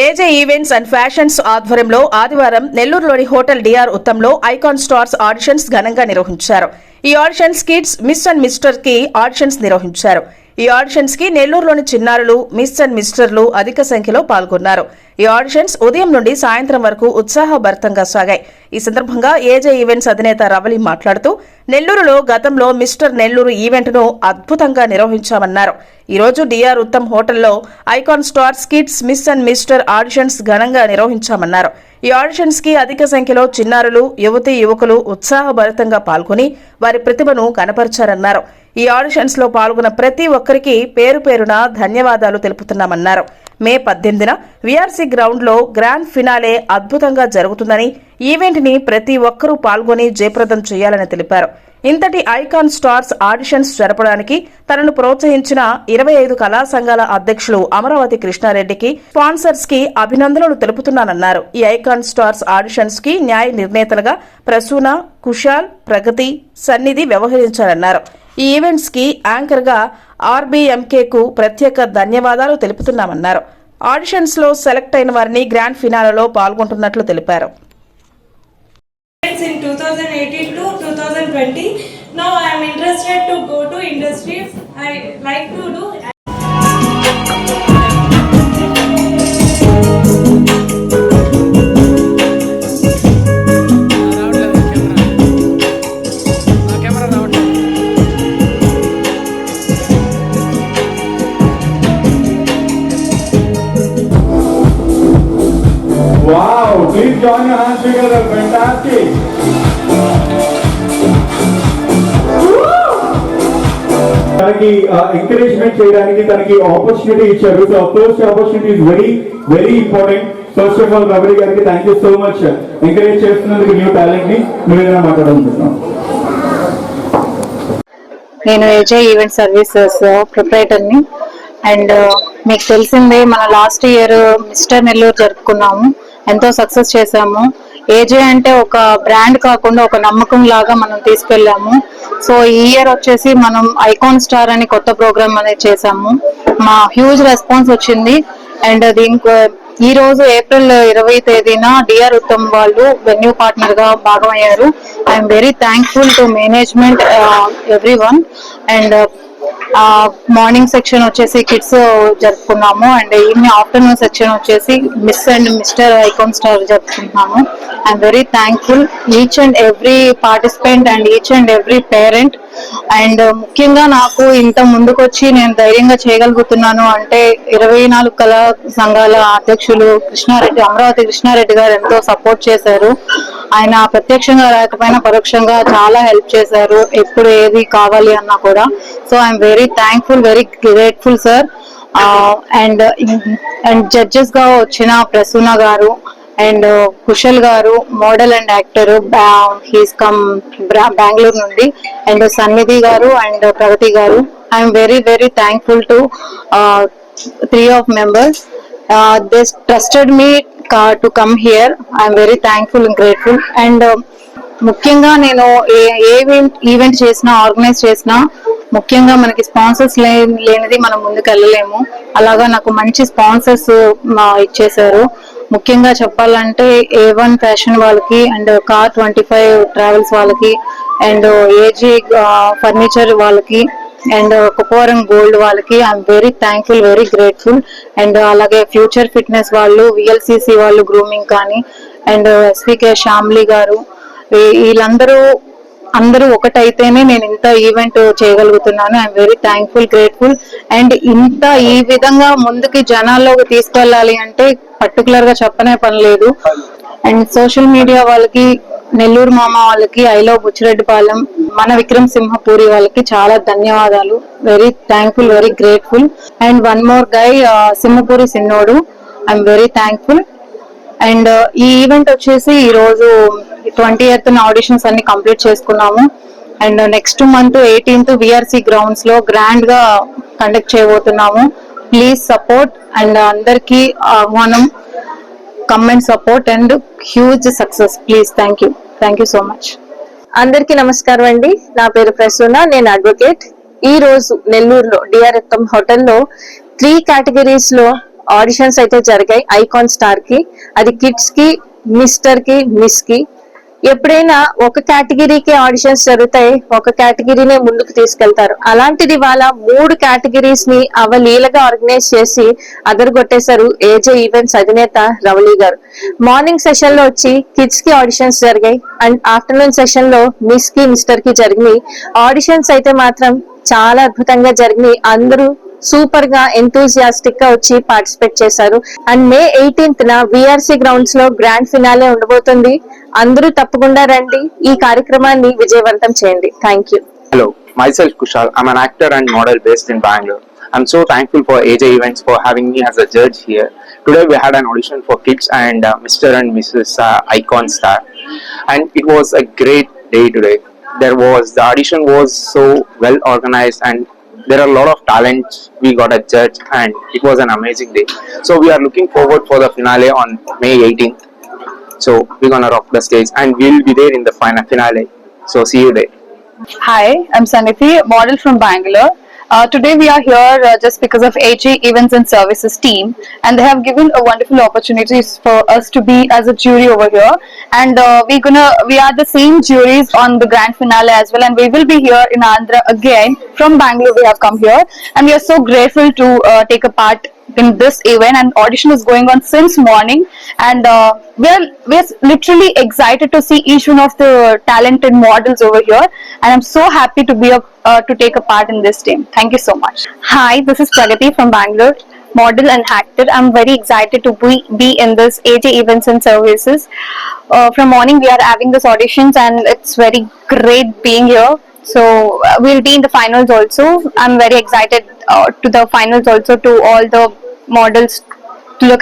ఏజే events and fashions ఆధ్వర్యంలో ఆదివారం నెల్లూరులోని హోటల్ డిఆర్ ఉత్తంలో ఐకాన్ స్టార్స్ ఆడిషన్స్ ఘనంగా నిర్వహించారు. ఈ auditions kids miss and mister కి ఆడిషన్స్ నిర్వహించారు. ఈ ఆడిషన్స్ కి నెల్లూరులోని చిన్నారులు మిస్ అండ్ మిస్టర్లు అధిక సంఖ్యలో పాల్గొన్నారు. ఈ ఆడిషన్స్ ఉదయం నుండి సాయంత్రం వరకు ఉత్సాహభరితంగా సాగాయి. ఈ సందర్భంగా ఏజే ఈవెంట్స్ అధినేత రవలి మాట్లాడుతూ నెల్లూరులో గతంలో మిస్టర్ నెల్లూరు ఈవెంట్ ను అద్భుతంగా నిర్వహించామన్నారు. ఈ రోజు డిఆర్ ఉత్తమ్ హోటల్లో icon stars kids miss and mister auditions ఘనంగా నిర్వహించామన్నారు. ఈ ఆడిషన్స్ కి అధిక సంఖ్యలో చిన్నారులు యువతీ యువకులు ఉత్సాహభరితంగా పాల్గొని వారి ప్రతిభను కనపరిచారన్నారు. ఈ ఆడిషన్స్ లో పాల్గొన్న ప్రతి ఒక్కరికి పేరు పేరున ధన్యవాదాలు తెలుపుతున్నామన్నారు. మే 18న విఆర్సీ గ్రౌండ్ లో గ్రాండ్ ఫినాలే అద్భుతంగా జరుగుతుందని, ఈవెంట్ ని ప్రతి ఒక్కరూ పాల్గొని జయప్రదం చేయాలని తెలిపారు. ఇంతటి ఐకాన్ స్టార్స్ ఆడిషన్స్ జరపడానికి తనను ప్రోత్సహించిన 25 కళా సంఘాల అధ్యక్షులు అమరావతి కృష్ణారెడ్డికి, స్పాన్సర్స్ కి అభినందనలు తెలుపుతున్నానన్నారు. ఈ ఐకాన్ స్టార్స్ ఆడిషన్స్ కి న్యాయ నిర్ణేతలుగా ప్రసూన, కుశాల్, ప్రగతి, సన్నిధి వ్యవహరించారన్నారు. ఈ ఈవెంట్స్ కి యాంకర్ గా ఆర్బీఎంకే కు ప్రత్యేక ధన్యవాదాలు తెలుపుతున్నామన్నారు. ఆడిషన్స్ లో సెలెక్ట్ అయిన వారిని గ్రాండ్ ఫినాలలో పాల్గొంటున్నట్లు తెలిపారు. In 2018 to 2020, now I am interested to go to industry. I like to do. Wow, please join your hands together. Fantastic. తనకి ఎంకరేజ్మెంట్ చేయడానికి తనకి ఆపర్చునిటీ ఇచ్చారు. So first opportunity is very important. First of all Ravali గారికి thank you so much encourage చేస్తున్నందుకు new talent ని మేము ఏదైనా మాట్లాడాలనుకుంటున్నాం. నేను ఏజే ఈవెంట్ సర్వీసెస్ ప్రొప్రైటర్ని. అండ్ మీకు తెలిసిందే, మన లాస్ట్ ఇయర్ మిస్టర్ నెల్లూరు జరుపుకున్నాము, ఎంతో సక్సెస్ చేశాము. ఏజే అంటే ఒక బ్రాండ్ కాకుండా ఒక నమ్మకం లాగా మనం తీసుకెళ్ళాము. సో ఈ ఇయర్ వచ్చేసి మనం ఐకాన్ స్టార్ అని కొత్త ప్రోగ్రామ్ అనేది చేశాము. మా హ్యూజ్ రెస్పాన్స్ వచ్చింది. అండ్ దీనికి ఈ రోజు ఏప్రిల్ 20 తేదీన డిఆర్ ఉత్తమ్ వాళ్ళు వెన్యూ పార్ట్నర్ గా భాగమయ్యారు. I'm very thankful to management, everyone. And morning section వచ్చేసి కిడ్స్ జరుపుకున్నాము. అండ్ ఈవినింగ్ ఆఫ్టర్నూన్ సెక్షన్ వచ్చేసి miss and mister icon star జరుపుకుంటున్నాము. I'm very thankful each and every participant and each and every parent. And ముఖ్యంగా నాకు ఇంత ముందుకొచ్చి నేను ధైర్యంగా చేయగలుగుతున్నాను అంటే 24 కళా సంఘాల అధ్యక్షులు కృష్ణారెడ్డి, అమరావతి కృష్ణారెడ్డి గారు ఎంతో సపోర్ట్ చేశారు. ఆయన ప్రత్యక్షంగా లేకపోయినా పరోక్షంగా చాలా హెల్ప్ చేశారు, ఎప్పుడు ఏది కావాలి అన్నా కూడా. So I'm very thankful, very grateful sir. And judges గా వచ్చిన ప్రసూన గారు అండ్ కుశల్ గారు, model and actor, he's come Bengaluru నుండి. అండ్ సన్నిధి గారు అండ్ ప్రగతి గారు. I'm very very thankful to 3 of members. They trusted me to come here. I'm very thankful and grateful. And ముఖ్యంగా నేను ఏ ఈవెంట్ చేసినా, ఆర్గనైజ్ చేసినా, ముఖ్యంగా మనకి స్పాన్సర్స్ లేనిది మనం ముందుకు వెళ్ళలేము. అలాగా నాకు మంచి స్పాన్సర్స్ ఇచ్చేశారు. ముఖ్యంగా చెప్పాలంటే A1 ఫ్యాషన్ వాళ్ళకి, అండ్ కార్ 25 ట్రావెల్స్ వాళ్ళకి, అండ్ ఏజీ ఫర్నిచర్ వాళ్ళకి, అండ్ కుపోరం గోల్డ్ వాళ్ళకి I'm very thankful, very grateful. And అలాగే ఫ్యూచర్ ఫిట్నెస్ వాళ్ళు, విఎల్సిసి వాళ్ళు గ్రూమింగ్ కానీ, అండ్ ఎస్వికే శ్యామ్లీ గారు, వీళ్ళందరూ ఒకటైతేనే నేను ఇంత ఈవెంట్ చేయగలుగుతున్నాను. I'm very thankful, grateful. And ఇంత ఈ విధంగా ముందుకి జనాల్లోకి తీసుకెళ్ళాలి అంటే పర్టికులర్ గా చెప్పనే పని లేదు. అండ్ సోషల్ మీడియా వాళ్ళకి, నెల్లూరు మామ వాళ్ళకి, ఐ లవ్ బుచ్చిరెడ్డిపాలెం, మన విక్రమ్ సింహపూరి వాళ్ళకి చాలా ధన్యవాదాలు. Very thankful, very grateful. And one more guy, Simhapuri సిన్నోడు, ఐఎమ్ వెరీ థ్యాంక్ఫుల్. అండ్ ఈ ఈవెంట్ వచ్చేసి ఈ రోజు 20th ఆడిషన్స్ అన్ని కంప్లీట్ చేసుకున్నాము. And next month 18th VRC grounds లో గ్రాండ్ గా కండక్ట్ చేయబోతున్నాము. Please support. అండ్ అందరికీ ఆహ్వానం, come and support and huge success please. Thank you so much. అందరికీ నమస్కారం అండి. నా పేరు ప్రసూన, నేను అడ్వకేట్. ఈ రోజు నెల్లూరులో డిఆర్ ఉత్తమ్ హోటల్లో 3 కేటగిరీస్ లో ఆడిషన్స్ అయితే జరిగాయి ఐకాన్ స్టార్ కి. అది కిడ్స్ కి, మిస్టర్ కి, మిస్ కి. ఎప్పుడైనా ఒక కేటగిరీకి ఆడిషన్స్ జరుగుతాయి, ఒక కేటగిరీనే ముందుకు తీసుకెళ్తారు. అలాంటిది వాళ్ళ 3 కేటగిరీస్ ని అవలీలగా ఆర్గనైజ్ చేసి అదరగొట్టేశారు ఏజే ఈవెంట్స్ అధినేత రవళి గారు. మార్నింగ్ సెషన్ లో వచ్చి కిడ్స్ కి ఆడిషన్స్ జరిగాయి అండ్ ఆఫ్టర్నూన్ సెషన్ లో మిస్ కి, మిస్టర్ కి జరిగినాయి. ఆడిషన్స్ అయితే మాత్రం చాలా అద్భుతంగా జరిగినాయి. అందరూ సూపర్ గా ఎంతూజియాస్టిక్ గా వచ్చి పార్టిసిపేట్ చేశారు. And May 18th VRC grounds లో గ్రాండ్ ఫినాలే ఉండబోతుంది. అందరూ తప్పకుండా రండి, ఈ కార్యక్రమాన్ని విజయవంతం చేయండి. Thank you. Hello, myself Kushal. I'm an actor and model based in Bangalore. I'm so thankful for AJ Events for having me as a judge here. Today we had an audition for kids and Mr. and Mrs. Icon Star, and it was a great day today. The audition was so well organized and there are a lot of talents. We got a judge and it was an amazing day. So we are looking forward for the finale on May 18th. So we're gonna rock the stage and we'll be there in the final finale. So see you there. Hi, I'm Sanithi, model from Bangalore. Today we are here just because of AJ Events and Services team, and they have given a wonderful opportunities for us to be as a jury over here, and we are the same juries on the grand finale as well, and we will be here in Andhra again. From Bangalore we have come here, and we are so grateful to take a part in this event, and audition is going on since morning, and we are literally excited to see each one of the talented models over here, and I'm so happy to be to take a part in this team. Thank you so much. Hi, this is Pragati from Bangalore, model and actor. I'm very excited to be in this AJ Events and Services. From morning we are having this auditions and it's very great being here. So we'll be in the finals also. I'm very excited to the finals also, to all the models to look